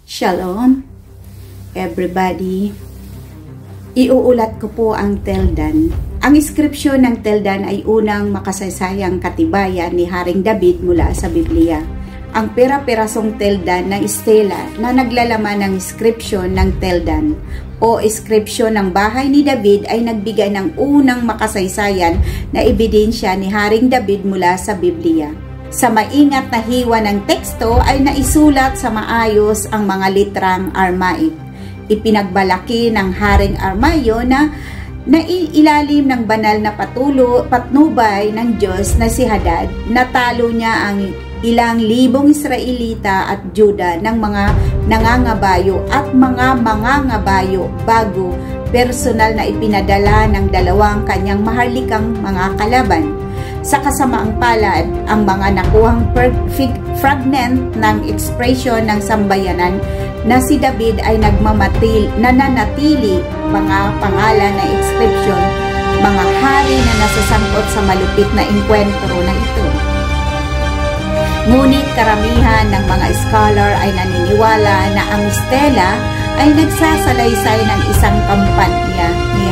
Shalom, everybody. Iuulat ko po ang Teldan. Ang inskripsyon ng Teldan ay unang makasaysayang katibayan ni Haring David mula sa Biblia. Ang pera-perasong Teldan ng estela na naglalaman ng inskripsyon ng Teldan o inskripsyon ng bahay ni David ay nagbigay ng unang makasaysayan na ebidensya ni Haring David mula sa Biblia. Sa maingat na hiwa ng teksto ay naisulat sa maayos ang mga litrang Aramaic. Ipinagbalaki ng Haring Armayo na ilalim ng banal na patnubay ng Diyos na si Hadad. Natalo niya ang ilang libong Israelita at Juda ng mga nangangabayo at mga mangangabayo bago personal na ipinadala ng dalawang kanyang maharlikang mga kalaban. Sa kasamaang palad, ang mga nakuhang fragment ng ekspresyon ng sambayanan na si David ay nananatili mga pangalan na inscription, mga hari na nasasangkot sa malupit na engkwentro na ito. Ngunit karamihan ng mga scholar ay naniniwala na ang stela ay nagsasalaysay ng isang kampanya ni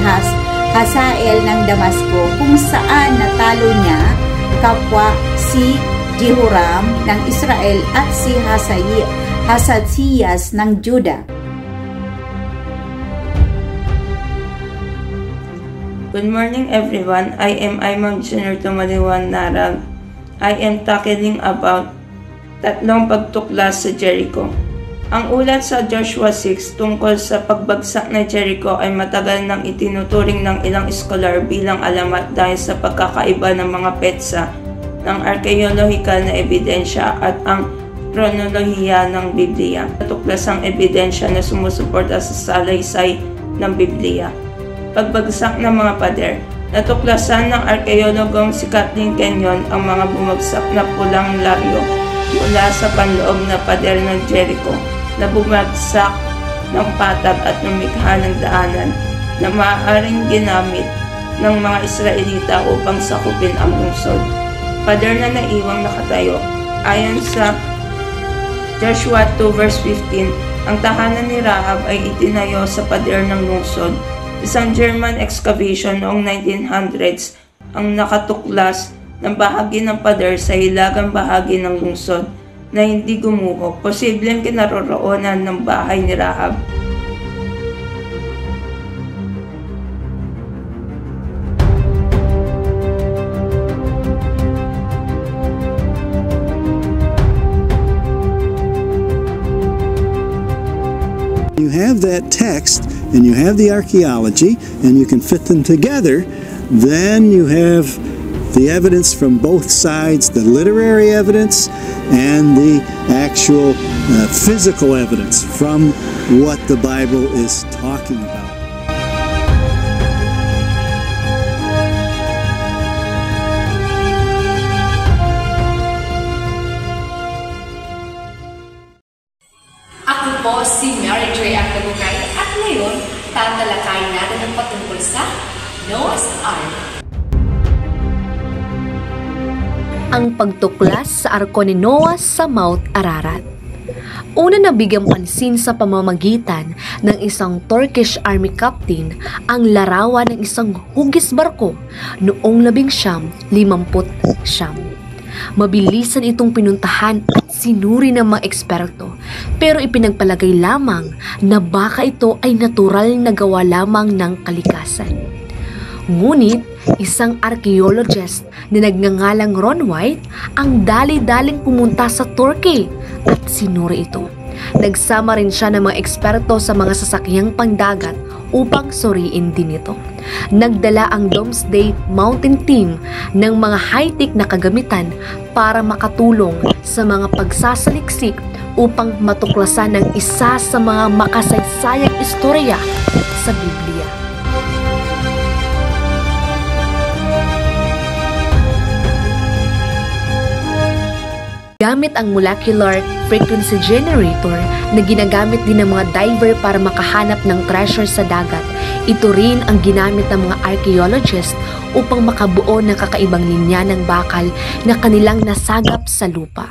Hazael ng Damasco kung saan natalo niya kapwa si Jehoram ng Israel at si Hazazias ng Juda. Good morning everyone. I am Imam Jr. Tumaliwan Narag. I am tackling about tatlong pagtuklas sa Jericho. Ang ulat sa Joshua 6 tungkol sa pagbagsak ng Jericho ay matagal nang itinuturing ng ilang scholar bilang alamat dahil sa pagkakaiba ng mga petsa ng arkeolohikal na ebidensya at ang kronolohiya ng Biblia. Tuklasang ebidensya na sumusuporta sa salaysay ng Biblia. Pagbagsak ng mga pader. Natuklasan ng arkeologong si Kathleen Kenyon ang mga bumagsak na pulang laryo mula sa panloob na pader ng Jericho na bumagsak ng patag at lumikha ng daanan na maaaring ginamit ng mga Israelita upang sakupin ang lungsod. Pader na naiwang nakatayo. Ayon sa Joshua 2 verse 15, ang tahanan ni Rahab ay itinayo sa pader ng lungsod. Isang German excavation noong 1900s ang nakatuklas ng bahagi ng pader sa hilagang bahagi ng lungsod na hindi gumuho, posibleng kinaroroonan ng bahay ni Rahab. You have that text and you have the archaeology and you can fit them together, then you have the evidence from both sides, the literary evidence and the actual physical evidence from what the Bible is talking about. Ako po si Mary Joy Acabugay at ngayon tatalakayin natin ang patungkol sa Noah's Ark. Ang pagtuklas sa arko ni Noah sa Mount Ararat. Una na bigyang pansin sa pamamagitan ng isang Turkish army captain ang larawan ng isang hugis barko noong 1959. Mabilisan itong pinuntahan at sinuri ng mga eksperto, pero ipinagpalagay lamang na baka ito ay natural na gawa lamang ng kalikasan. Ngunit, isang archaeologist na nagngangalang Ron White ang dali-daling pumunta sa Turkey at sinuri ito. Nagsama rin siya ng mga eksperto sa mga sasakyang pangdagat upang suriin din ito. Nagdala ang Domesday Mountain Team ng mga high-tech na kagamitan para makatulong sa mga pagsasaliksik upang matuklasan ng isa sa mga makasaysayang istorya sa Biblia. gamit ang molecular frequency generator na ginagamit din ng mga diver para makahanap ng treasure sa dagat. Ito rin ang ginamit ng mga archaeologist upang makabuo ng kakaibang linya ng bakal na kanilang nasagap sa lupa.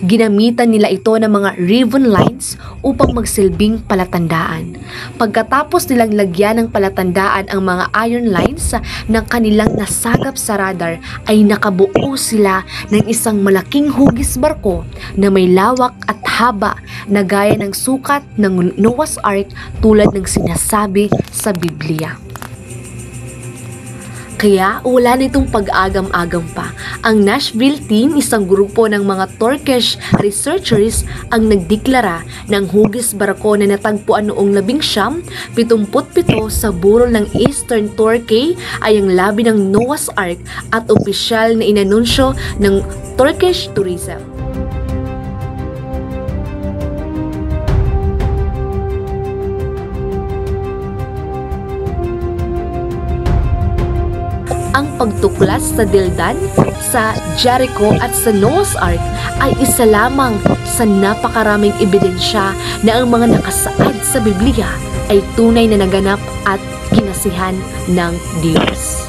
Ginamitan nila ito ng mga ribbon lines upang magsilbing palatandaan. Pagkatapos nilang lagyan ng palatandaan ang mga iron lines ng kanilang nasagap sa radar, ay nakabuo sila ng isang malaking hugis barko na may lawak at haba na gaya ng sukat ng Noah's Ark tulad ng sinasabi sa Biblia. Kaya wala nitong pag-agam-agam pa. Ang Nashville team, isang grupo ng mga Turkish researchers, ang nagdeklara ng hugis barko na natagpuan noong 1977 sa burol ng Eastern Turkey ay ang labi ng Noah's Ark at opisyal na inanunsyo ng Turkish Tourism. Ang pagtuklas sa Dildan, sa Jericho at sa Noah's Ark ay isa lamang sa napakaraming ebidensya na ang mga nakasaad sa Biblia ay tunay na naganap at kinasihan ng Diyos.